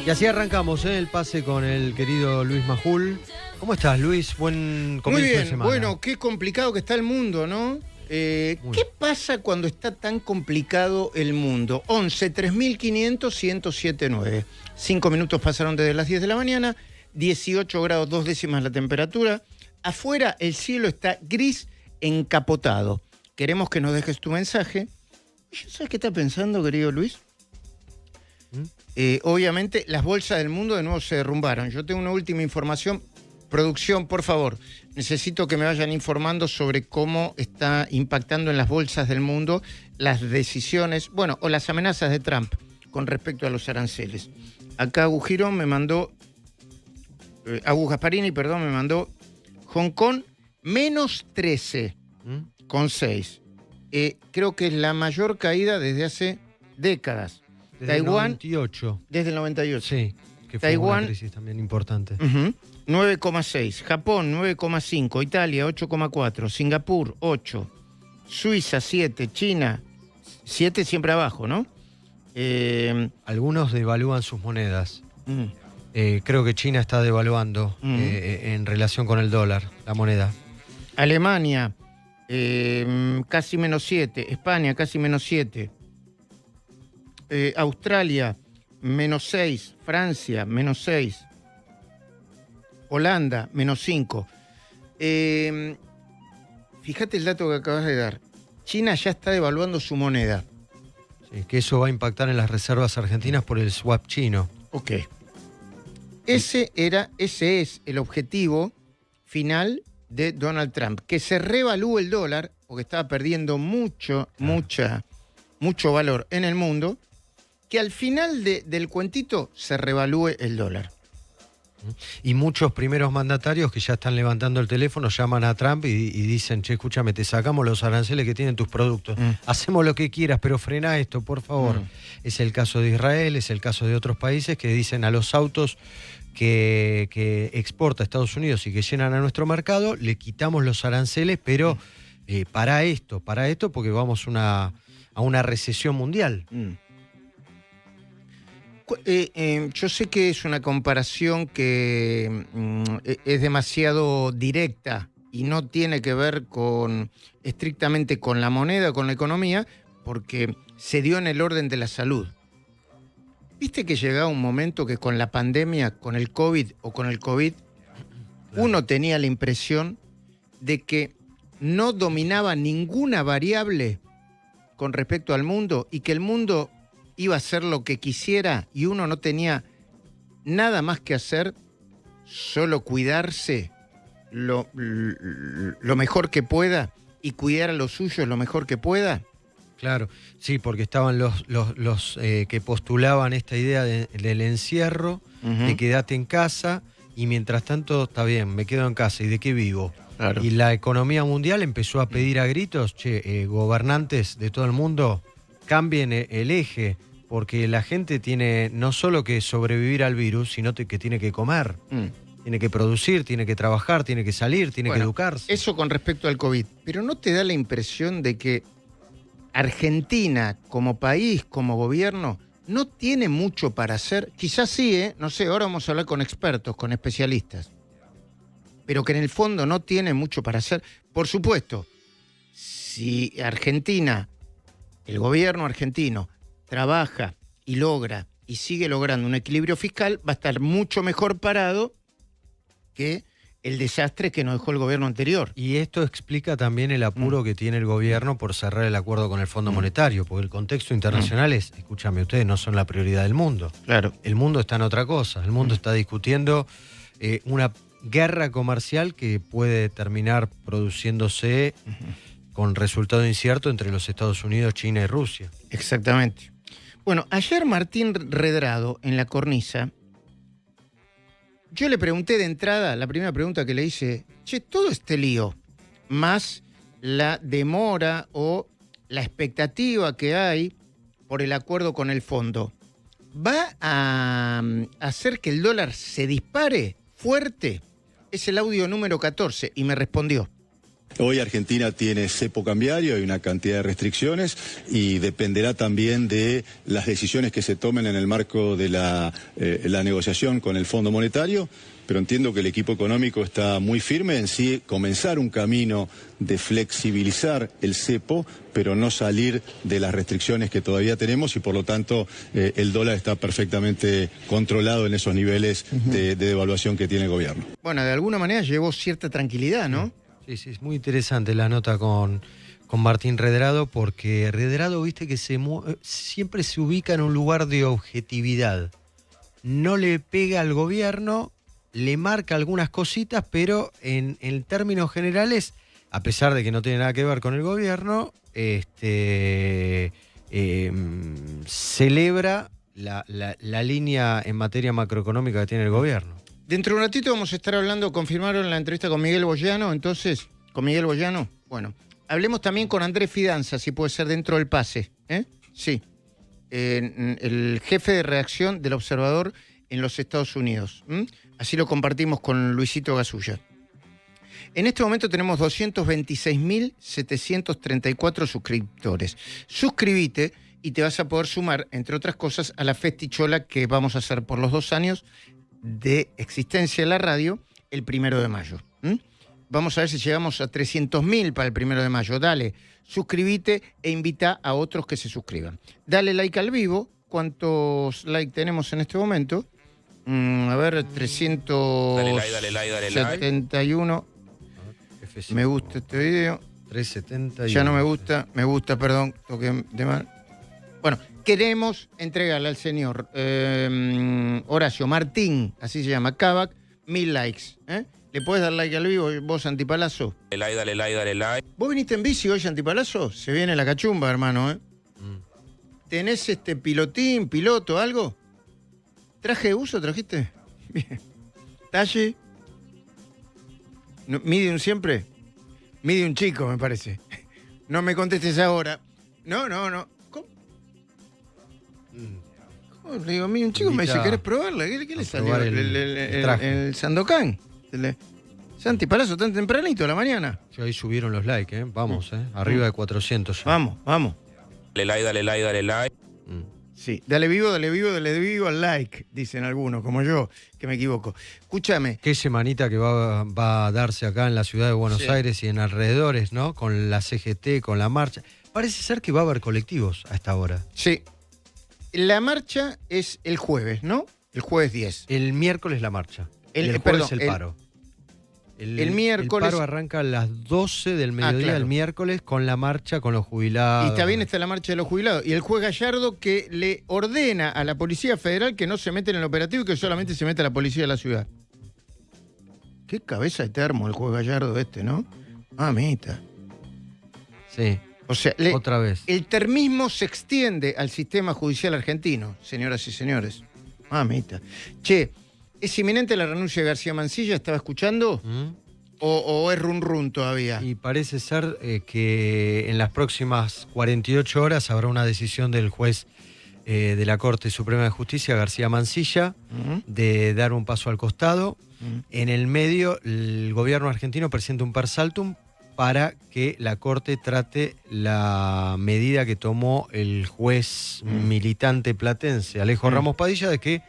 Y así arrancamos el pase con el querido Luis Majul. ¿Cómo estás, Luis? Buen comienzo Muy bien, de semana. bueno, qué complicado que está el mundo, ¿no? ¿Qué pasa cuando está tan complicado el mundo? 11 3500 1079. 5 minutos pasaron desde las 10 de la mañana, 18 grados 2 décimas la temperatura. Afuera el cielo está gris encapotado. Queremos que nos dejes tu mensaje. ¿Sabes qué está pensando, querido Luis? Obviamente las bolsas del mundo de nuevo se derrumbaron. Yo tengo una última información. Producción, por favor, necesito que me vayan informando sobre cómo está impactando en las bolsas del mundo las decisiones, bueno, o las amenazas de Trump con respecto a los aranceles. Acá Agu Girón me mandó, Agu Gasparini, perdón, me mandó Hong Kong menos 13,6. Creo que es la mayor caída desde hace décadas. Desde Taiwán, el 98. desde el 98. Sí, que fue Taiwán, una crisis también importante. 9,6. Japón, 9,5. Italia, 8,4. Singapur, 8. Suiza, 7. China, 7 siempre abajo, ¿no? Algunos devalúan sus monedas. Creo que China está devaluando en relación con el dólar, la moneda. Alemania, casi menos 7. España, casi menos 7. Australia, menos 6. Francia, menos 6. Holanda, menos 5. Fíjate el dato que acabas de dar. China ya está devaluando su moneda. Sí, que eso va a impactar en las reservas argentinas por el swap chino. Ok. Ese es el objetivo final de Donald Trump. Que se revalúe el dólar, porque estaba perdiendo mucho valor en el mundo. Que al final del cuentito se revalúe el dólar. Y muchos primeros mandatarios que ya están levantando el teléfono llaman a Trump y dicen, che, escúchame, te sacamos los aranceles que tienen tus productos. Hacemos lo que quieras, pero frena esto, por favor. Es el caso de Israel, es el caso de otros países que dicen a los autos que exporta a Estados Unidos y que llenan a nuestro mercado, le quitamos los aranceles, pero para esto, porque vamos a una recesión mundial. Yo sé que es una comparación que es demasiado directa y no tiene que ver estrictamente con la moneda, con la economía, porque se dio en el orden de la salud. ¿Viste que llegaba un momento que con la pandemia, con el COVID o con el COVID, uno tenía la impresión de que no dominaba ninguna variable con respecto al mundo y que el mundo iba a hacer lo que quisiera y uno no tenía nada más que hacer, solo cuidarse lo mejor que pueda y cuidar a los suyos lo mejor que pueda? Claro, sí, porque estaban los que postulaban esta idea del encierro, de quedate en casa y mientras tanto, está bien, me quedo en casa, ¿y de qué vivo? Claro. Y la economía mundial empezó a pedir a gritos, gobernantes de todo el mundo, cambien el eje, porque la gente tiene no solo que sobrevivir al virus, sino que tiene que comer, tiene que producir, tiene que trabajar, tiene que salir, tiene que educarse. Eso con respecto al COVID. Pero ¿no te da la impresión de que Argentina, como país, como gobierno, no tiene mucho para hacer? Quizás sí, no sé, ahora vamos a hablar con expertos, con especialistas. Pero que en el fondo no tiene mucho para hacer. Por supuesto, si Argentina, el gobierno argentino, trabaja y logra y sigue logrando un equilibrio fiscal, va a estar mucho mejor parado que el desastre que nos dejó el gobierno anterior. Y esto explica también el apuro que tiene el gobierno por cerrar el acuerdo con el Fondo Monetario, porque el contexto internacional es, escúchame, ustedes no son la prioridad del mundo. Claro. El mundo está en otra cosa, el mundo está discutiendo una guerra comercial que puede terminar produciéndose con resultado incierto entre los Estados Unidos, China y Rusia. Exactamente. Bueno, ayer Martín Redrado, en la cornisa, yo le pregunté de entrada, la primera pregunta que le hice, todo este lío, más la demora o la expectativa que hay por el acuerdo con el fondo, ¿va a hacer que el dólar se dispare fuerte? Es el audio número 14 y me respondió. Hoy Argentina tiene cepo cambiario, hay una cantidad de restricciones y dependerá también de las decisiones que se tomen en el marco de la negociación con el Fondo Monetario, pero entiendo que el equipo económico está muy firme en sí comenzar un camino de flexibilizar el cepo, pero no salir de las restricciones que todavía tenemos y por lo tanto el dólar está perfectamente controlado en esos niveles de devaluación que tiene el gobierno. Bueno, de alguna manera llevó cierta tranquilidad, ¿no? Sí, sí, es muy interesante la nota con Martín Redrado, porque Redrado, viste que siempre se ubica en un lugar de objetividad. No le pega al gobierno, le marca algunas cositas, pero en términos generales, a pesar de que no tiene nada que ver con el gobierno, celebra la línea en materia macroeconómica que tiene el gobierno. Dentro de un ratito vamos a estar hablando, confirmaron la entrevista con Miguel Boyano, entonces, con Miguel Boyano, bueno, hablemos también con Andrés Fidanza, si puede ser dentro del pase, ¿eh? Sí, el jefe de redacción del Observador en los Estados Unidos. Así lo compartimos con Luisito Gasulla. En este momento tenemos 226.734 suscriptores. Suscríbete y te vas a poder sumar, entre otras cosas, a la festichola que vamos a hacer por los 2 años de existencia de la radio el 1 de mayo. Vamos a ver si llegamos a 300.000 para el 1 de mayo. Dale, suscríbete e invita a otros que se suscriban. Dale like al vivo. ¿Cuántos likes tenemos en este momento? A ver, 371. Me gusta este video. 371. Ya no me gusta, perdón. Toqué de mal. Bueno, queremos entregarle al señor Horacio Martín, así se llama, Kavak, 1000 likes. ¿Le puedes dar like al vivo vos, Antipalazo? Dale like. ¿Vos viniste en bici hoy, Antipalazo? Se viene la cachumba, hermano, ¿Tenés piloto, algo? ¿Traje de uso trajiste? Bien. ¿Talle? No, ¿medium siempre? Medium chico, me parece. No me contestes ahora. No. ¿Cómo? ¿Cómo? Le digo, medium chico, me dice, ¿querés probarla? ¿Qué le salió? El Sandokan. Santi Palazzo, tan tempranito a la mañana. Yo ahí subieron los likes, Vamos, arriba de 400 ya. Vamos. Dale like. Sí, dale vivo al like, dicen algunos, como yo, que me equivoco. Escúchame. Qué semanita que va a darse acá en la ciudad de Buenos Aires y en alrededores, ¿no? Con la CGT, con la marcha. Parece ser que va a haber colectivos a esta hora. Sí. La marcha es el jueves, ¿no? El jueves 10. El miércoles la marcha. El jueves el paro. El miércoles. El paro arranca a las 12 del mediodía claro. el miércoles con la marcha con los jubilados. Y está bien, está la marcha de los jubilados. Y el juez Gallardo que le ordena a la Policía Federal que no se mete en el operativo y que solamente se mete a la policía de la ciudad. Qué cabeza de termo el juez Gallardo ¿no? Mamita. Sí. O sea, otra vez. El termismo se extiende al sistema judicial argentino, señoras y señores. Mamita. Che, ¿es inminente la renuncia de García Mansilla? ¿Estaba escuchando? ¿O es run todavía? Y parece ser que en las próximas 48 horas habrá una decisión del juez de la Corte Suprema de Justicia, García Mansilla, de dar un paso al costado. En el medio, el gobierno argentino presenta un per saltum para que la Corte trate la medida que tomó el juez militante platense, Alejo Ramos Padilla, de que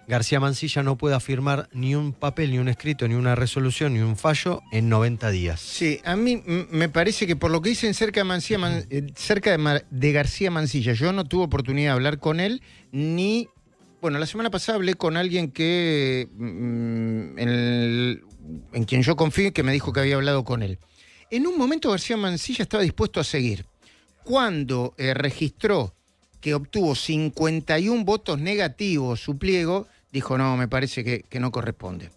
García Mansilla no pueda firmar ni un papel, ni un escrito, ni una resolución, ni un fallo en 90 días. Sí, a mí me parece que por lo que dicen cerca de García Mansilla, yo no tuve oportunidad de hablar con él, ni... Bueno, la semana pasada hablé con alguien que en quien yo confío y que me dijo que había hablado con él. En un momento García Mansilla estaba dispuesto a seguir. Cuando registró que obtuvo 51 votos negativos su pliego, dijo, no, me parece que no corresponde.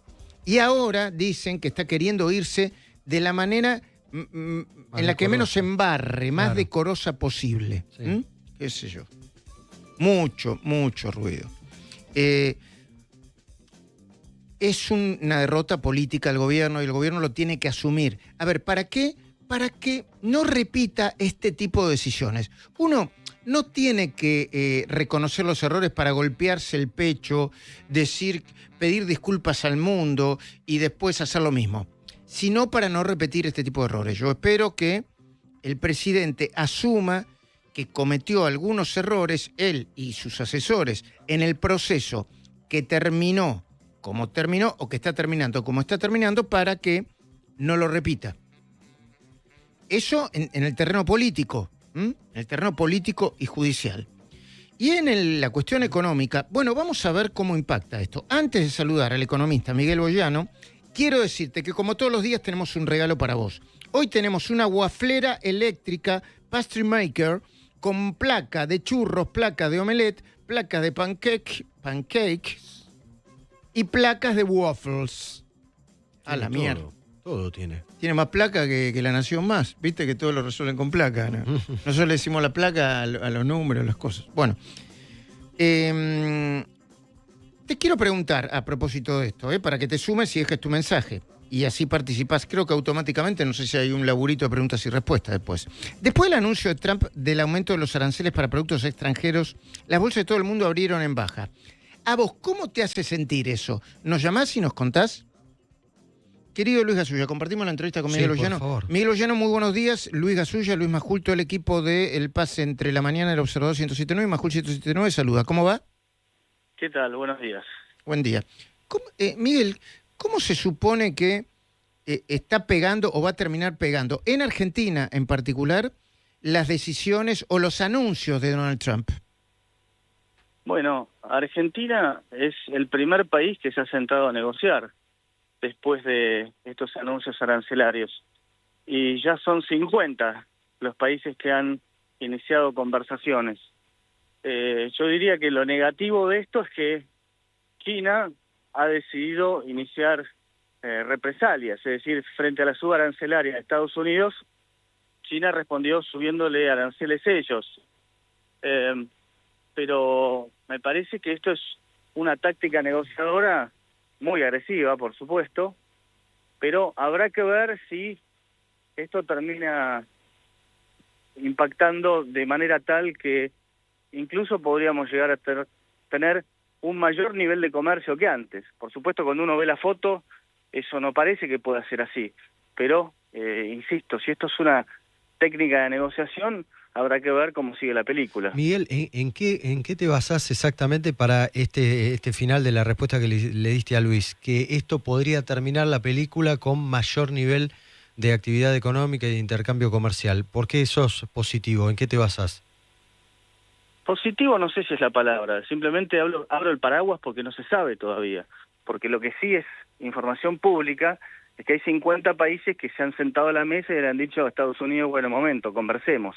Y ahora dicen que está queriendo irse de la manera en la que menos embarre, más decorosa posible. Sí. ¿Qué sé yo? Mucho ruido. Es una derrota política del gobierno y el gobierno lo tiene que asumir. A ver, ¿para qué? Para que no repita este tipo de decisiones. Uno no tiene que reconocer los errores para golpearse el pecho, pedir disculpas al mundo y después hacer lo mismo. sino para no repetir este tipo de errores. Yo espero que el presidente asuma que cometió algunos errores, él y sus asesores, en el proceso que terminó como terminó o que está terminando como está terminando, para que no lo repita. Eso en el terreno político, en el terreno político y judicial. Y en la cuestión económica, bueno, vamos a ver cómo impacta esto. Antes de saludar al economista Miguel Boyano, quiero decirte que como todos los días tenemos un regalo para vos. Hoy tenemos una waflera eléctrica Pastry Maker con placa de churros, placa de omelette, placa de pancakes y placas de waffles. A la mierda. Todo tiene. Tiene más placa que la Nación Más. Viste que todo lo resuelven con placa, ¿no? Nosotros le decimos la placa a los números, a las cosas. Bueno, te quiero preguntar a propósito de esto, para que te sumes y dejes tu mensaje. Y así participás, creo que automáticamente, no sé si hay un laburito de preguntas y respuestas después. Después del anuncio de Trump del aumento de los aranceles para productos extranjeros, las bolsas de todo el mundo abrieron en baja. ¿A vos cómo te hace sentir eso? ¿Nos llamás y nos contás? Querido Luis Gasulla, compartimos la entrevista con Miguel Ollano. Por favor. Miguel Ollano, muy buenos días. Luis Gasulla, Luis Majul, todo el equipo de El Pase entre la mañana del Observador 107.9 y Majul 107.9. Saluda. ¿Cómo va? ¿Qué tal? Buenos días. Buen día. Miguel, ¿cómo se supone que está pegando o va a terminar pegando en Argentina en particular las decisiones o los anuncios de Donald Trump? Bueno, Argentina es el primer país que se ha sentado a negociar después de estos anuncios arancelarios. Y ya son 50 los países que han iniciado conversaciones. Yo diría que lo negativo de esto es que China ha decidido iniciar represalias, es decir, frente a la suba arancelaria de Estados Unidos, China respondió subiéndole aranceles ellos. Pero me parece que esto es una táctica negociadora muy agresiva, por supuesto, pero habrá que ver si esto termina impactando de manera tal que incluso podríamos llegar a tener un mayor nivel de comercio que antes. Por supuesto, cuando uno ve la foto, eso no parece que pueda ser así, pero, insisto, si esto es una técnica de negociación, habrá que ver cómo sigue la película. Miguel, ¿en qué te basás exactamente para este final de la respuesta que le diste a Luis? Que esto podría terminar la película con mayor nivel de actividad económica y de intercambio comercial. ¿Por qué sos positivo? ¿En qué te basás? Positivo no sé si es la palabra, simplemente abro el paraguas porque no se sabe todavía, porque lo que sí es información pública es que hay 50 países que se han sentado a la mesa y le han dicho a Estados Unidos, bueno, momento, conversemos.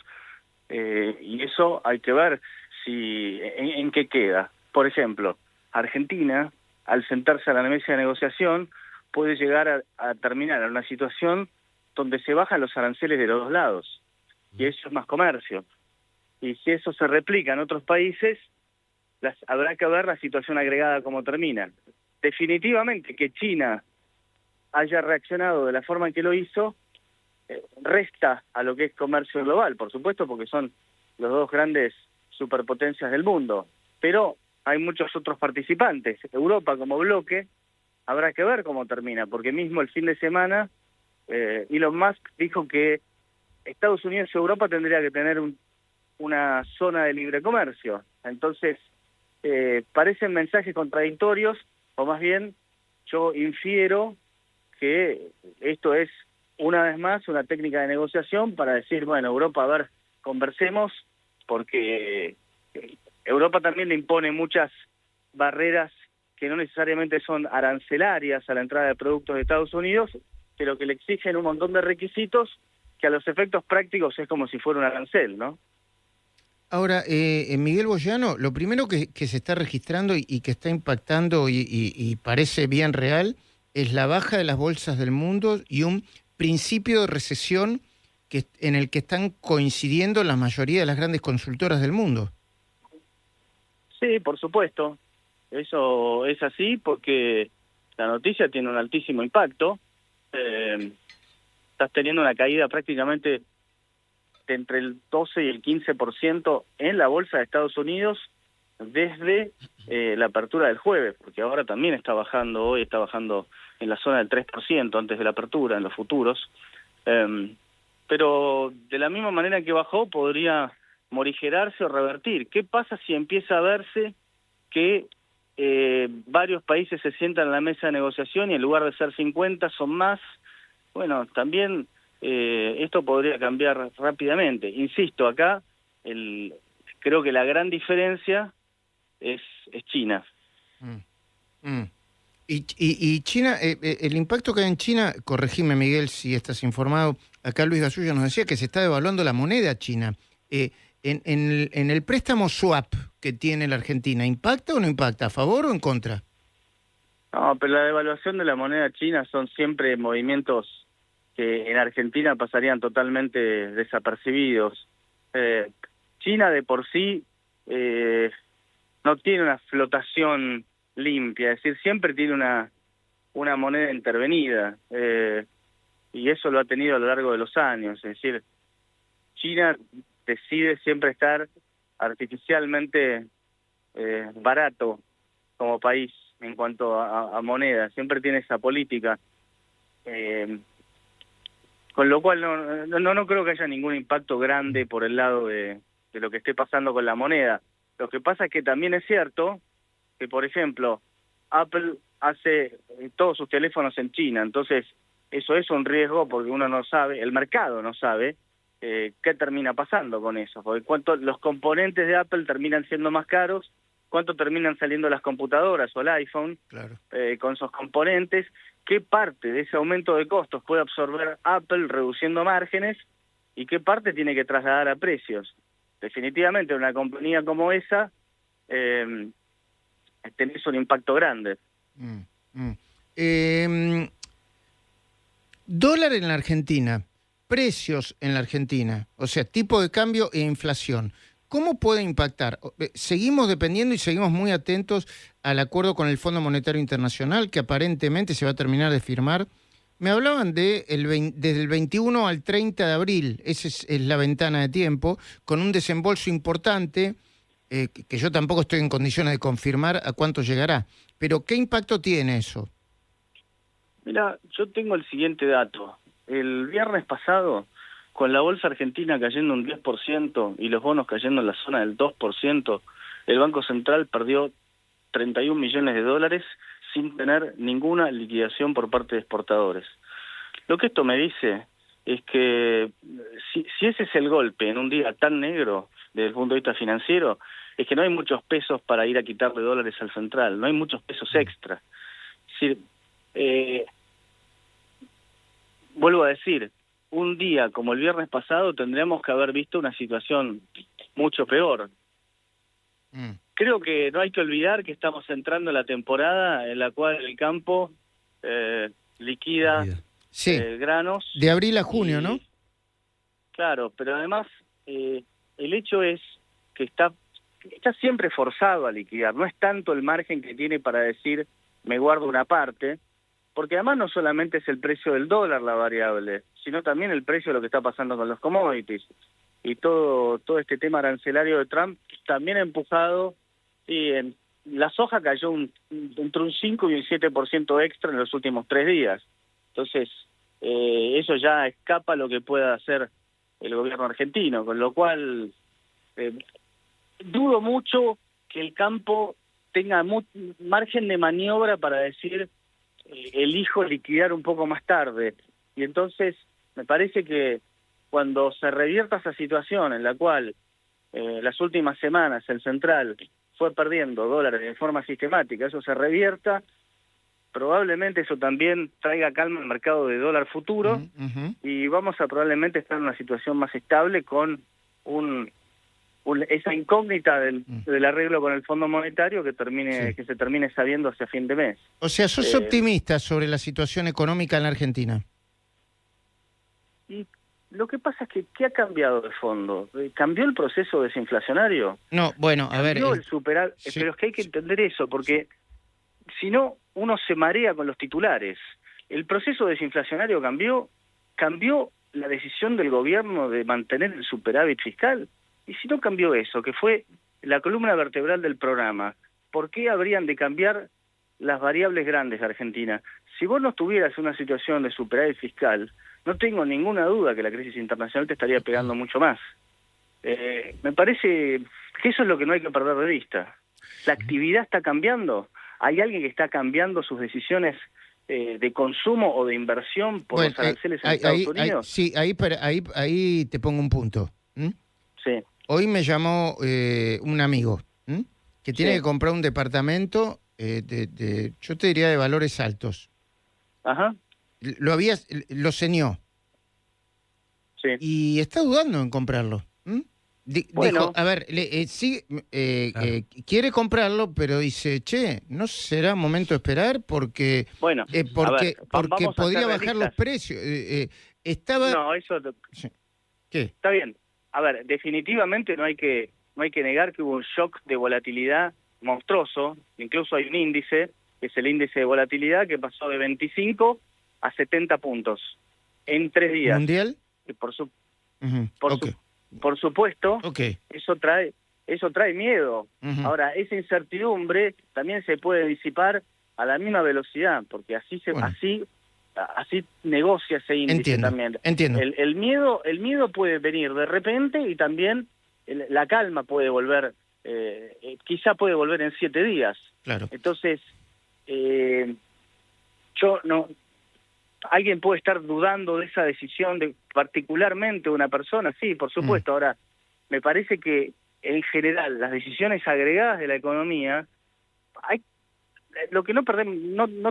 Y eso hay que ver si en qué queda. Por ejemplo, Argentina, al sentarse a la mesa de negociación, puede llegar a terminar en una situación donde se bajan los aranceles de los dos lados, y eso es más comercio. Y si eso se replica en otros países, habrá que ver la situación agregada cómo termina. Definitivamente que China haya reaccionado de la forma en que lo hizo, resta a lo que es comercio global, por supuesto, porque son los dos grandes superpotencias del mundo, pero hay muchos otros participantes. Europa como bloque, habrá que ver cómo termina, porque mismo el fin de semana Elon Musk dijo que Estados Unidos y Europa tendría que tener una zona de libre comercio. Entonces, parecen mensajes contradictorios, o más bien yo infiero que esto es una vez más una técnica de negociación para decir, bueno, Europa, a ver, conversemos, porque Europa también le impone muchas barreras que no necesariamente son arancelarias a la entrada de productos de Estados Unidos, pero que le exigen un montón de requisitos que a los efectos prácticos es como si fuera un arancel, ¿no? Ahora, Miguel Boyano, lo primero que se está registrando y que está impactando y parece bien real es la baja de las bolsas del mundo y un principio de recesión en el que están coincidiendo la mayoría de las grandes consultoras del mundo. Sí, por supuesto. Eso es así porque la noticia tiene un altísimo impacto. Estás teniendo una caída prácticamente de entre el 12 y el 15% en la bolsa de Estados Unidos desde la apertura del jueves, porque ahora también está bajando, hoy está bajando en la zona del 3% antes de la apertura, en los futuros. Pero de la misma manera que bajó, podría morigerarse o revertir. ¿Qué pasa si empieza a verse que varios países se sientan en la mesa de negociación y en lugar de ser 50 son más? Bueno, también esto podría cambiar rápidamente. Insisto, acá creo que la gran diferencia es China. Y China, el impacto que hay en China, corregime Miguel si estás informado, acá Luis Gasulla nos decía que se está devaluando la moneda china. En el préstamo swap que tiene la Argentina, ¿impacta o no impacta? ¿A favor o en contra? No, pero la devaluación de la moneda china son siempre movimientos que en Argentina pasarían totalmente desapercibidos. China de por sí no tiene una flotación limpia, es decir, siempre tiene una moneda intervenida, y eso lo ha tenido a lo largo de los años. Es decir, China decide siempre estar artificialmente barato como país en cuanto a moneda, siempre tiene esa política, con lo cual no creo que haya ningún impacto grande por el lado de lo que esté pasando con la moneda. Lo que pasa es que también es cierto que, por ejemplo, Apple hace todos sus teléfonos en China, entonces eso es un riesgo porque uno no sabe, el mercado no sabe qué termina pasando con eso, porque los componentes de Apple terminan siendo más caros, cuánto terminan saliendo las computadoras o el iPhone, claro, con esos componentes, qué parte de ese aumento de costos puede absorber Apple reduciendo márgenes y qué parte tiene que trasladar a precios. Definitivamente una compañía como esa tenés un impacto grande. Dólar en la Argentina, precios en la Argentina, o sea, tipo de cambio e inflación. ¿Cómo puede impactar? Seguimos dependiendo y seguimos muy atentos al acuerdo con el Fondo Monetario Internacional, que aparentemente se va a terminar de firmar. Me hablaban desde el 21 al 30 de abril, esa es la ventana de tiempo, con un desembolso importante, que yo tampoco estoy en condiciones de confirmar a cuánto llegará. Pero, ¿qué impacto tiene eso? Mira, yo tengo el siguiente dato. El viernes pasado, con la bolsa argentina cayendo un 10% y los bonos cayendo en la zona del 2%, el Banco Central perdió 31 millones de dólares sin tener ninguna liquidación por parte de exportadores. Lo que esto me dice es que si ese es el golpe en un día tan negro desde el punto de vista financiero, es que no hay muchos pesos para ir a quitarle dólares al central, no hay muchos pesos extra. Es decir, vuelvo a decir, un día como el viernes pasado tendríamos que haber visto una situación mucho peor. Creo que no hay que olvidar que estamos entrando en la temporada en la cual el campo liquida granos. De abril a junio, ¿no? Claro, pero además el hecho es que está siempre forzado a liquidar. No es tanto el margen que tiene para decir me guardo una parte, porque además no solamente es el precio del dólar la variable, sino también el precio de lo que está pasando con los commodities. Y todo este tema arancelario de Trump también ha empujado. Sí, la soja cayó entre un 5 y un 7% extra en los últimos 3 días. Entonces, eso ya escapa a lo que pueda hacer el gobierno argentino, con lo cual dudo mucho que el campo tenga margen de maniobra para decir elijo liquidar un poco más tarde. Y entonces, me parece que cuando se revierta esa situación en la cual las últimas semanas el central fue perdiendo dólares de forma sistemática, eso se revierta, probablemente eso también traiga calma al mercado de dólar futuro, y vamos a probablemente estar en una situación más estable con esa incógnita del arreglo con el Fondo Monetario que se termine sabiendo hacia fin de mes. O sea, ¿sos optimista sobre la situación económica en la Argentina? Y lo que pasa es que, ¿qué ha cambiado de fondo? ¿Cambió el proceso desinflacionario? No, bueno, a ver... Pero es que hay que entender eso, porque si no, uno se marea con los titulares. El proceso desinflacionario cambió la decisión del gobierno de mantener el superávit fiscal. Y si no cambió eso, que fue la columna vertebral del programa. ¿Por qué habrían de cambiar las variables grandes de Argentina? Si vos no estuvieras en una situación de superávit fiscal, no tengo ninguna duda que la crisis internacional te estaría pegando mucho más. Me parece que eso es lo que no hay que perder de vista. La actividad está cambiando. Hay alguien que está cambiando sus decisiones de consumo o de inversión por los aranceles en Estados Unidos. Sí, ahí te pongo un punto. Sí. Hoy me llamó un amigo que tiene que comprar un departamento yo te diría de valores altos. Ajá. Lo ceñó. Sí. Y está dudando en comprarlo. Bueno. Dijo, a ver, quiere comprarlo, pero dice, no será momento de esperar porque porque podría bajar los precios. No, eso... ¿Qué? Está bien. A ver, definitivamente no hay que negar que hubo un shock de volatilidad monstruoso. Incluso hay un índice, que es el índice de volatilidad, que pasó de 25 a 70 puntos en 3 días. ¿Mundial? Y por supuesto, eso trae miedo. Ahora, esa incertidumbre también se puede disipar a la misma velocidad, porque así negocia ese índice también. Entiendo. El miedo puede venir de repente y también la calma puede volver, quizá puede volver en 7 días. Claro. Entonces, alguien puede estar dudando de esa decisión de particularmente una persona, sí, por supuesto. Ahora, me parece que en general las decisiones agregadas de la economía, lo que no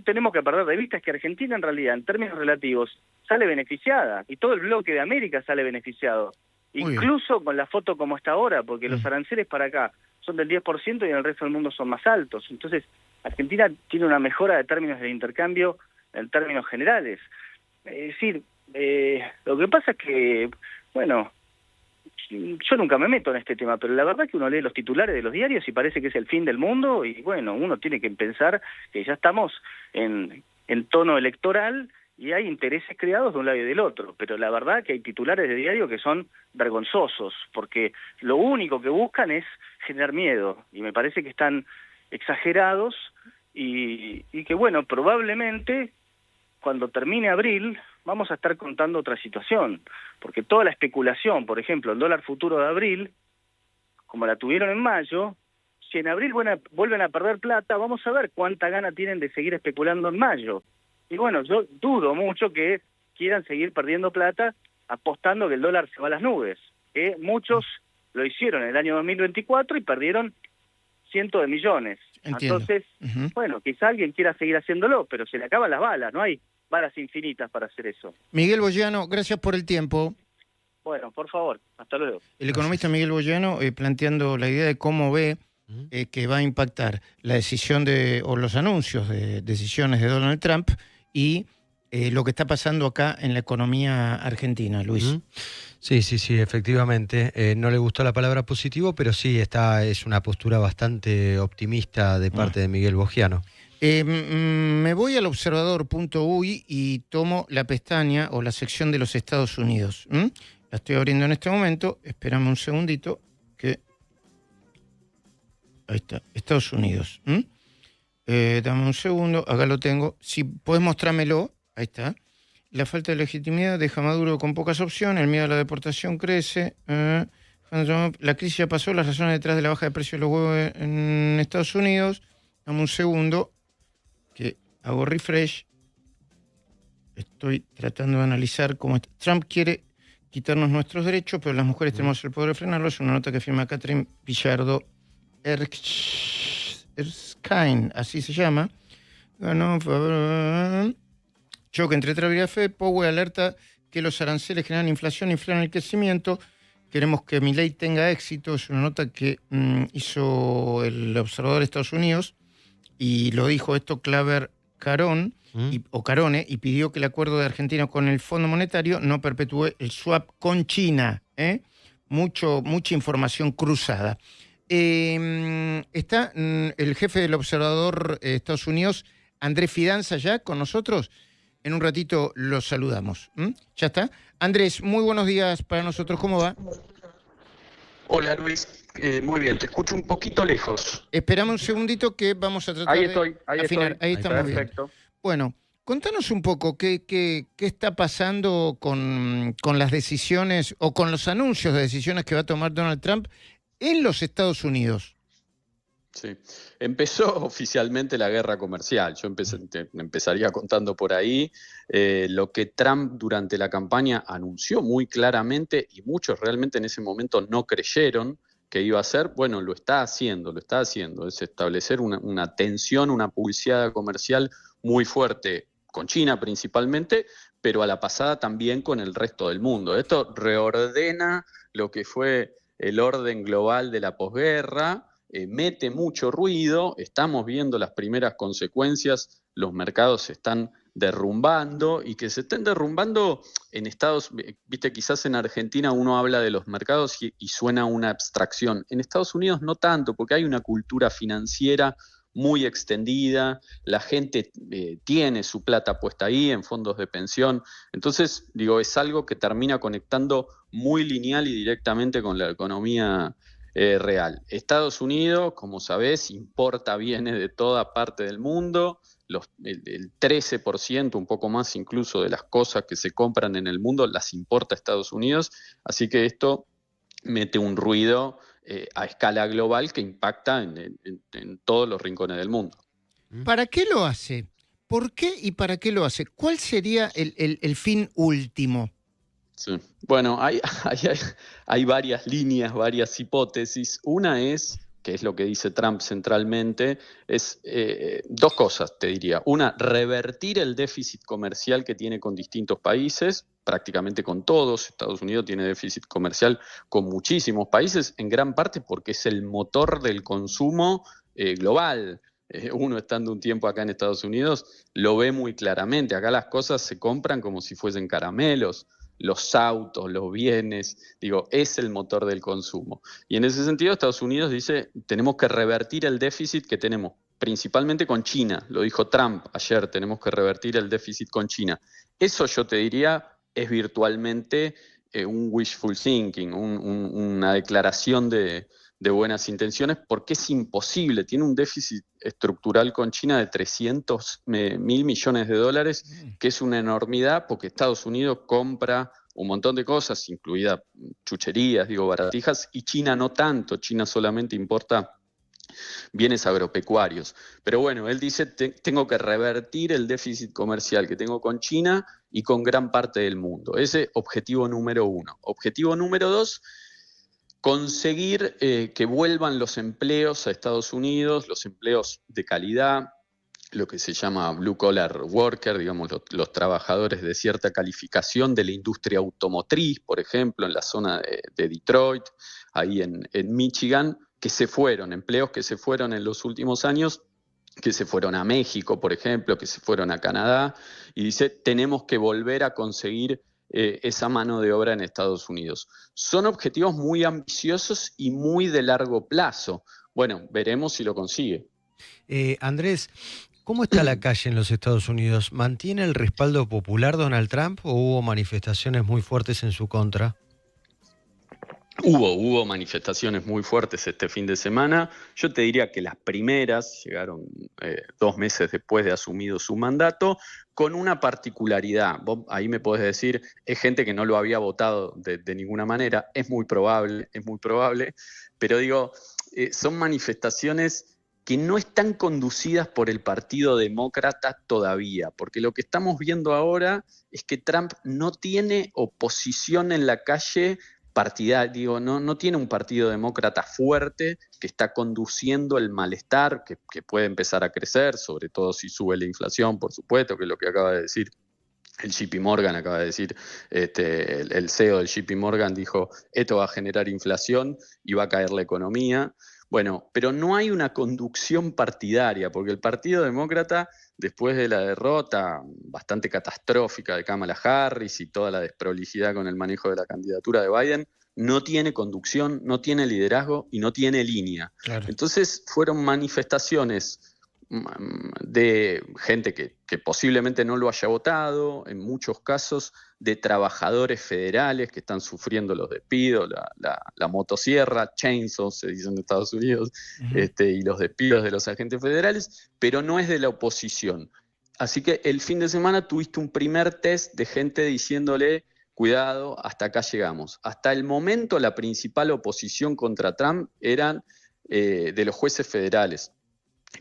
tenemos que perder de vista es que Argentina en realidad, en términos relativos, sale beneficiada y todo el bloque de América sale beneficiado. Incluso con la foto como está ahora, porque los aranceles para acá son del 10% y en el resto del mundo son más altos. Entonces, Argentina tiene una mejora de términos de intercambio en términos generales. Es decir, lo que pasa es que, bueno, yo nunca me meto en este tema, pero la verdad es que uno lee los titulares de los diarios y parece que es el fin del mundo y, bueno, uno tiene que pensar que ya estamos en tono electoral y hay intereses creados de un lado y del otro, pero la verdad que hay titulares de diario que son vergonzosos, porque lo único que buscan es generar miedo, y me parece que están exagerados y que, bueno, probablemente cuando termine abril vamos a estar contando otra situación, porque toda la especulación, por ejemplo, el dólar futuro de abril, como la tuvieron en mayo, si en abril vuelven a perder plata, vamos a ver cuánta gana tienen de seguir especulando en mayo. Y bueno, yo dudo mucho que quieran seguir perdiendo plata apostando que el dólar se va a las nubes. Muchos lo hicieron en el año 2024 y perdieron cientos de millones. Entiendo. Entonces, bueno, quizá alguien quiera seguir haciéndolo, pero se le acaban las balas, no hay balas infinitas para hacer eso. Miguel Boyano, gracias por el tiempo. Bueno, por favor, hasta luego. El economista Miguel Boyano planteando la idea de cómo ve que va a impactar la decisión o los anuncios de decisiones de Donald Trump y lo que está pasando acá en la economía argentina, Luis. Sí, efectivamente. No le gustó la palabra positivo, pero sí es una postura bastante optimista de parte de Miguel Boyano. Me voy al observador.uy y tomo la pestaña o la sección de los Estados Unidos. La estoy abriendo en este momento. Espérame un segundito. Ahí está, Estados Unidos. Dame un segundo, acá lo tengo. Si puedes mostrármelo, ahí está. La falta de legitimidad deja a Maduro con pocas opciones, el miedo a la deportación crece. La crisis ya pasó, las razones detrás de la baja de precios de los huevos en Estados Unidos. Dame un segundo, que hago refresh. Estoy tratando de analizar cómo está. Trump quiere quitarnos nuestros derechos, pero las mujeres tenemos el poder de frenarlo. Es una nota que firma Catherine Pillardo Erskine, así se llama. Choque entre Trump y Fed. Powell alerta que los aranceles generan inflación y frenan el crecimiento. Queremos que Milei tenga éxito. Es una nota que hizo el Observador de Estados Unidos y lo dijo esto Claver Carone, y pidió que el acuerdo de Argentina con el Fondo Monetario no perpetúe el swap con China. Mucha información cruzada. Está el jefe del Observador de Estados Unidos, Andrés Fidanza, ya con nosotros. En un ratito lo saludamos. ¿Ya está? Andrés, muy buenos días para nosotros. ¿Cómo va? Hola Luis, Muy bien, te escucho un poquito lejos. Esperame un segundito que vamos a tratar Ahí de estoy, ahí afinar. estoy. Ahí estamos bien. Perfecto. Bueno, contanos un poco qué está pasando con las decisiones o con los anuncios de decisiones que va a tomar Donald Trump en los Estados Unidos. Sí, empezó oficialmente la guerra comercial. Yo empezaría contando por ahí lo que Trump durante la campaña anunció muy claramente y muchos realmente en ese momento no creyeron que iba a hacer. Bueno, lo está haciendo. Es establecer una tensión, una pulseada comercial muy fuerte con China principalmente, pero a la pasada también con el resto del mundo. Esto reordena lo que fue el orden global de la posguerra. Mete mucho ruido, estamos viendo las primeras consecuencias, los mercados se están derrumbando y que se estén derrumbando en viste, quizás en Argentina uno habla de los mercados y suena una abstracción. En Estados Unidos no tanto, porque hay una cultura financiera muy extendida, la gente tiene su plata puesta ahí en fondos de pensión, entonces digo, es algo que termina conectando muy lineal y directamente con la economía real. Estados Unidos, como sabés, importa bienes de toda parte del mundo, el 13%, un poco más incluso de las cosas que se compran en el mundo, las importa Estados Unidos, así que esto mete un ruido a escala global que impacta en todos los rincones del mundo. ¿Para qué lo hace? ¿Por qué y para qué lo hace? ¿Cuál sería el fin último? Sí. Bueno, hay varias líneas, varias hipótesis. Una es, que es lo que dice Trump centralmente, es dos cosas, te diría. Una, revertir el déficit comercial que tiene con distintos países, prácticamente con todos. Estados Unidos tiene déficit comercial con muchísimos países, en gran parte porque es el motor del consumo global. Uno estando un tiempo acá en Estados Unidos lo ve muy claramente. Acá las cosas se compran como si fuesen caramelos. Los autos, los bienes, digo, es el motor del consumo. Y en ese sentido Estados Unidos dice, tenemos que revertir el déficit que tenemos, principalmente con China, lo dijo Trump ayer, tenemos que revertir el déficit con China. Eso yo te diría es virtualmente un wishful thinking, una declaración de buenas intenciones, porque es imposible, tiene un déficit estructural con China de 300.000 millones de dólares, que es una enormidad, porque Estados Unidos compra un montón de cosas, incluidas chucherías, digo, baratijas, y China no tanto, China solamente importa bienes agropecuarios. Pero bueno, él dice, tengo que revertir el déficit comercial que tengo con China y con gran parte del mundo. Ese objetivo número uno. Objetivo número dos, conseguir que vuelvan los empleos a Estados Unidos, los empleos de calidad, lo que se llama blue collar worker, digamos, los trabajadores de cierta calificación de la industria automotriz, por ejemplo, en la zona de Detroit, ahí en Michigan, que se fueron, empleos que se fueron en los últimos años, que se fueron a México, por ejemplo, que se fueron a Canadá, y dice, tenemos que volver a conseguir esa mano de obra en Estados Unidos. Son objetivos muy ambiciosos y muy de largo plazo. Bueno, veremos si lo consigue. Andrés, ¿cómo está la calle en los Estados Unidos? ¿Mantiene el respaldo popular Donald Trump o hubo manifestaciones muy fuertes en su contra? Hubo manifestaciones muy fuertes este fin de semana. Yo te diría que las primeras llegaron 2 meses después de asumido su mandato, con una particularidad. Vos ahí me podés decir, es gente que no lo había votado de ninguna manera. Es muy probable, pero digo, son manifestaciones que no están conducidas por el Partido Demócrata todavía, porque lo que estamos viendo ahora es que Trump no tiene oposición en la calle partidario, no tiene un partido demócrata fuerte que está conduciendo el malestar, que puede empezar a crecer, sobre todo si sube la inflación, por supuesto, que es lo que acaba de decir el JP Morgan, acaba de decir el CEO del JP Morgan, dijo, esto va a generar inflación y va a caer la economía. Bueno, pero no hay una conducción partidaria, porque el Partido Demócrata, después de la derrota bastante catastrófica de Kamala Harris y toda la desprolijidad con el manejo de la candidatura de Biden, no tiene conducción, no tiene liderazgo y no tiene línea. Claro. Entonces fueron manifestaciones de gente que posiblemente no lo haya votado, en muchos casos de trabajadores federales que están sufriendo los despidos, la motosierra, chainsaw se dice en Estados Unidos, y los despidos de los agentes federales, pero no es de la oposición. Así que el fin de semana tuviste un primer test de gente diciéndole, cuidado, hasta acá llegamos. Hasta el momento la principal oposición contra Trump eran de los jueces federales,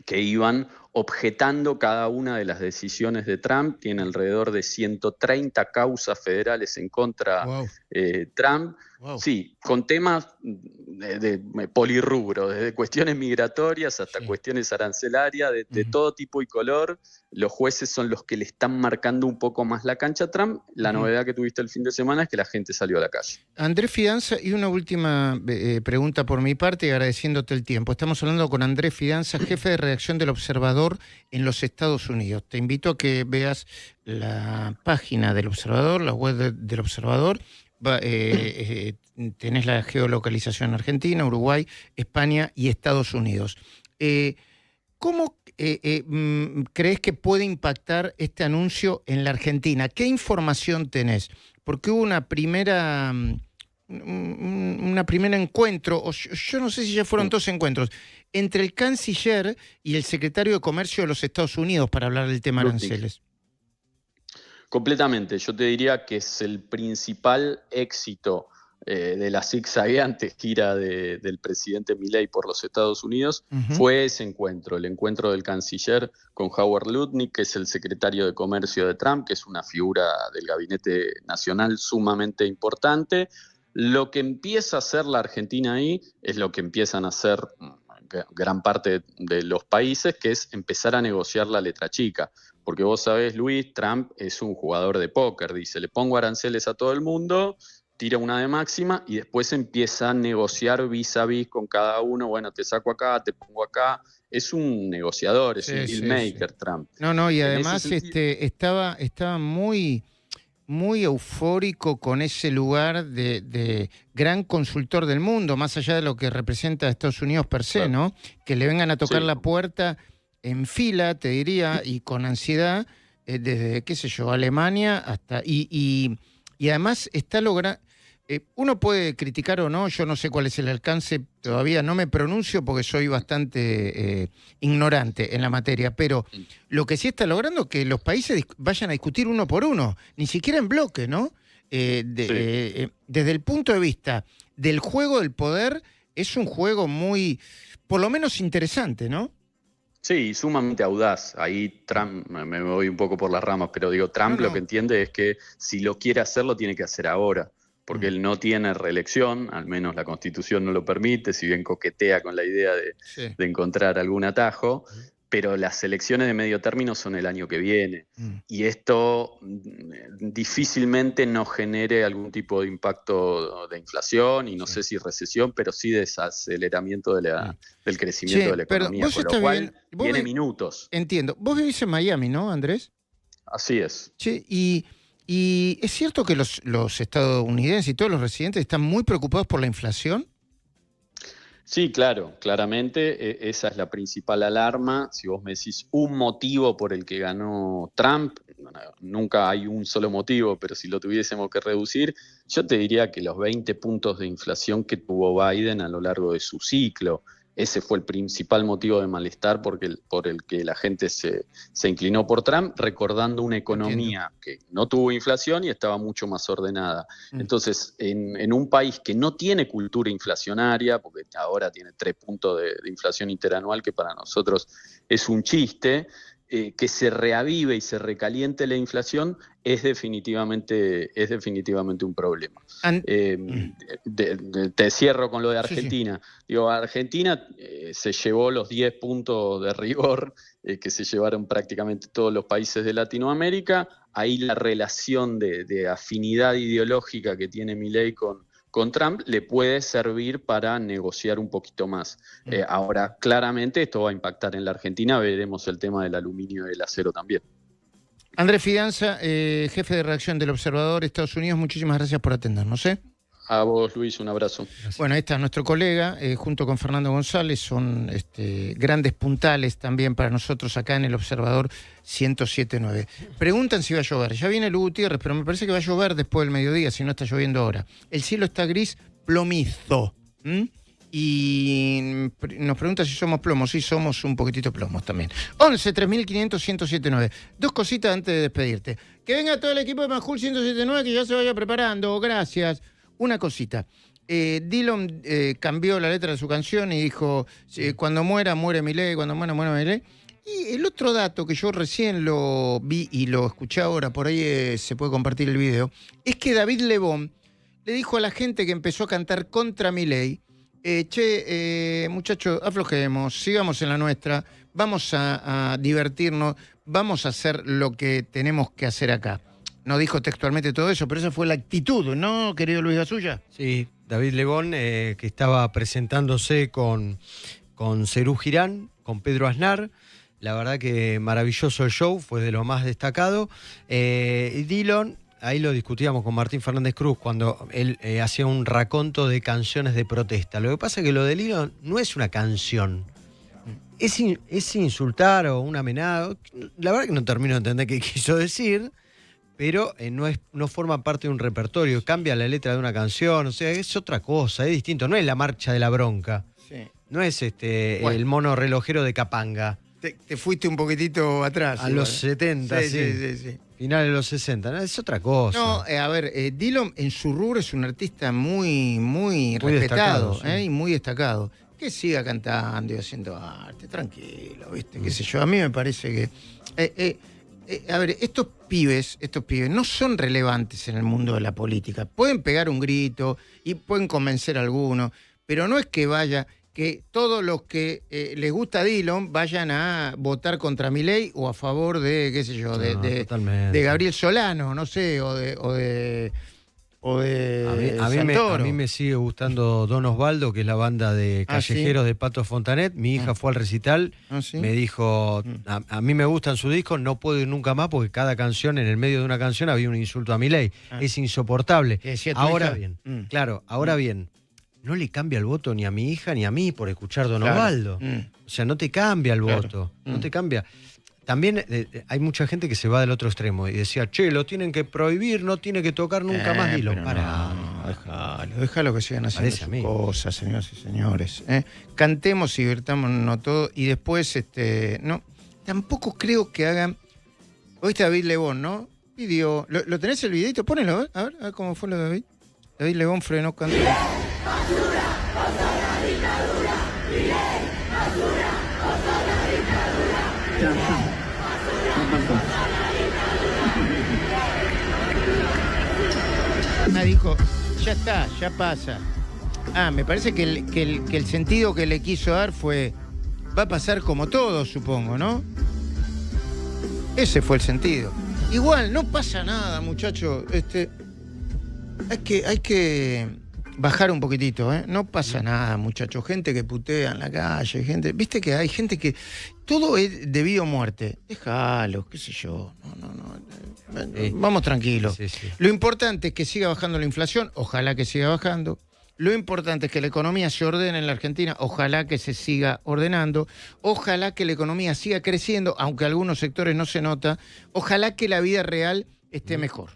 que iban objetando cada una de las decisiones de Trump. Tiene alrededor de 130 causas federales en contra de Trump. Wow. Sí, con temas de polirrubro, desde cuestiones migratorias hasta cuestiones arancelarias, de todo tipo y color. Los jueces son los que le están marcando un poco más la cancha a Trump. La novedad que tuviste el fin de semana es que la gente salió a la calle. Andrés Fidanza, y una última pregunta por mi parte, y agradeciéndote el tiempo. Estamos hablando con Andrés Fidanza, jefe de redacción del Observador en los Estados Unidos. Te invito a que veas la página del Observador, la web del Observador. Tenés la geolocalización en Argentina, Uruguay, España y Estados Unidos. ¿Cómo crees que puede impactar este anuncio en la Argentina? ¿Qué información tenés? Porque hubo una primera encuentro, o yo no sé si ya fueron dos encuentros, entre el canciller y el secretario de Comercio de los Estados Unidos para hablar del tema aranceles. Completamente. Yo te diría que es el principal éxito de la zigzagueante gira del presidente Milei por los Estados Unidos, fue ese encuentro, el encuentro del canciller con Howard Lutnick, que es el secretario de Comercio de Trump, que es una figura del gabinete nacional sumamente importante. Lo que empieza a hacer la Argentina ahí es lo que empiezan a hacer gran parte de los países, que es empezar a negociar la letra chica. Porque vos sabés, Luis, Trump es un jugador de póker, dice, le pongo aranceles a todo el mundo, tira una de máxima y después empieza a negociar vis a vis con cada uno, bueno, te saco acá, te pongo acá. Es un negociador, es un deal maker, Trump. No, y además estaba muy eufórico con ese lugar de gran consultor del mundo, más allá de lo que representa a Estados Unidos per se, ¿no? Que le vengan a tocar la puerta en fila, te diría, y con ansiedad, desde, qué sé yo, Alemania hasta... Y además está logrando... uno puede criticar o no, yo no sé cuál es el alcance, todavía no me pronuncio porque soy bastante ignorante en la materia, pero lo que sí está logrando es que los países vayan a discutir uno por uno, ni siquiera en bloque, ¿no? Desde el punto de vista del juego del poder, es un juego muy, por lo menos interesante, ¿no? Sí, sumamente audaz. Ahí Trump, me voy un poco por las ramas, pero digo, Trump lo que entiende es que si lo quiere hacer, lo tiene que hacer ahora. Porque él no tiene reelección, al menos la Constitución no lo permite, si bien coquetea con la idea de encontrar algún atajo, pero las elecciones de medio término son el año que viene. Y esto difícilmente no genere algún tipo de impacto de inflación, y no sé si recesión, pero sí desaceleramiento del crecimiento de la economía, con lo cual tiene minutos. Entiendo. Vos vivís en Miami, ¿no, Andrés? Así es. Che, ¿y es cierto que los estadounidenses y todos los residentes están muy preocupados por la inflación? Sí, claro, claramente esa es la principal alarma. Si vos me decís un motivo por el que ganó Trump, nunca hay un solo motivo, pero si lo tuviésemos que reducir, yo te diría que los 20 puntos de inflación que tuvo Biden a lo largo de su ciclo, ese fue el principal motivo de malestar por el que la gente se inclinó por Trump, recordando una economía que no tuvo inflación y estaba mucho más ordenada. Entonces, en un país que no tiene cultura inflacionaria, porque ahora tiene 3 puntos de inflación interanual, que para nosotros es un chiste, que se reavive y se recaliente la inflación es definitivamente un problema. Te cierro con lo de Argentina. Sí. Digo, Argentina se llevó los 10 puntos de rigor que se llevaron prácticamente todos los países de Latinoamérica. Ahí la relación de afinidad ideológica que tiene Milei con Trump le puede servir para negociar un poquito más. Ahora, claramente esto va a impactar en la Argentina, veremos el tema del aluminio y del acero también. Andrés Fidanza, jefe de redacción del Observador Estados Unidos, muchísimas gracias por atendernos. A vos, Luis, un abrazo. Bueno, ahí está nuestro colega, junto con Fernando González, son grandes puntales también para nosotros acá en el Observador 107.9. Preguntan si va a llover. Ya viene Lu Gutiérrez, pero me parece que va a llover después del mediodía, si no está lloviendo ahora. El cielo está gris plomizo. Y nos pregunta si somos plomos. Sí, somos un poquitito plomos también. 11 3500 1079. Dos cositas antes de despedirte. Que venga todo el equipo de Majul 1079, que ya se vaya preparando. Gracias. Una cosita. Dillon cambió la letra de su canción y dijo, cuando muera, muere Milei, cuando muera, muere Milei. Y el otro dato que yo recién lo vi y lo escuché ahora, por ahí se puede compartir el video, es que David Lebón le dijo a la gente que empezó a cantar contra Milei, muchachos, aflojemos, sigamos en la nuestra, vamos a divertirnos, vamos a hacer lo que tenemos que hacer acá. No dijo textualmente todo eso, pero esa fue la actitud, ¿no, querido Luis Gasulla? Sí, David Lebón, que estaba presentándose con Serú Girán, con Pedro Aznar. La verdad que maravilloso el show, fue de lo más destacado. Dillon, ahí lo discutíamos con Martín Fernández Cruz, cuando él hacía un raconto de canciones de protesta. Lo que pasa es que lo de Dillon no es una canción. Es insultar o una amenaza. La verdad que no termino de entender qué quiso decir, pero no forma parte de un repertorio, cambia la letra de una canción, o sea, es otra cosa, es distinto, no es la marcha de la bronca, sí. No es bueno, el mono relojero de Capanga. Te fuiste un poquitito atrás. A los 70, sí. Finales de los 60, ¿no? Es otra cosa. No, a ver, Dillon en su rubro es un artista muy respetado, destacado, sí. Y muy destacado. Que siga cantando y haciendo arte, tranquilo, ¿viste? Qué sé yo, a mí me parece que... a ver, estos pibes no son relevantes en el mundo de la política. Pueden pegar un grito y pueden convencer a algunos, pero no es que todos los que les gusta Dillon vayan a votar contra Milei o a favor de, qué sé yo, de Gabriel Solano, no sé, o de a mí me sigue gustando Don Osvaldo, que es la banda de callejeros de Pato Fontanet. Mi hija fue al recital, me dijo, a mí me gustan sus discos, no puedo ir nunca más porque cada canción, en el medio de una canción había un insulto a Milei. Es insoportable. Ahora bien, bien, no le cambia el voto ni a mi hija ni a mí por escuchar Don Osvaldo. O sea, no te cambia el voto, no te cambia. También hay mucha gente que se va del otro extremo y decía, lo tienen que prohibir, no tiene que tocar nunca más Dillon. Déjalo que sigan haciendo sus cosas, señoras y señores. Cantemos y divirtámonos todo y después, no, tampoco creo que hagan... Oíste a David Lebón, ¿no? Pidió... ¿Lo tenés el videito? Ponelo, a ver cómo fue lo de David. David Lebón frenó cantando. Me dijo, ya está, ya pasa. Me parece que el sentido que le quiso dar fue, va a pasar como todo, supongo, ¿no? Ese fue el sentido. Igual, no pasa nada, muchachos. Hay que bajar un poquitito, ¿eh? No pasa nada, muchachos. Gente que putea en la calle, viste que hay gente que todo es debido a muerte. Déjalo, qué sé yo. No. Vamos tranquilos. Sí. Lo importante es que siga bajando la inflación, ojalá que siga bajando. Lo importante es que la economía se ordene en la Argentina, ojalá que se siga ordenando, ojalá que la economía siga creciendo, aunque en algunos sectores no se nota, ojalá que la vida real esté mejor.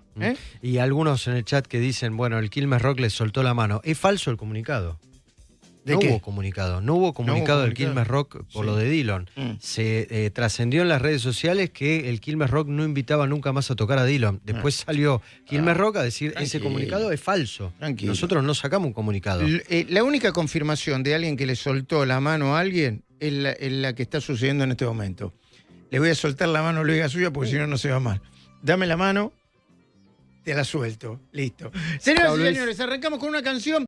Y algunos en el chat que dicen, bueno, el Quilmes Rock les soltó la mano. Es falso el comunicado. No hubo comunicado del Quilmes Rock por lo de Dillon. Se trascendió en las redes sociales que el Quilmes Rock no invitaba nunca más a tocar a Dillon. Después salió Quilmes Rock a decir, ese comunicado es falso. Nosotros no sacamos un comunicado. La única confirmación de alguien que le soltó la mano a alguien es la que está sucediendo en este momento. Le voy a soltar la mano a Luis Gasulla porque si no se va mal. Dame la mano, te la suelto. Listo. Señoras y señores, arrancamos con una canción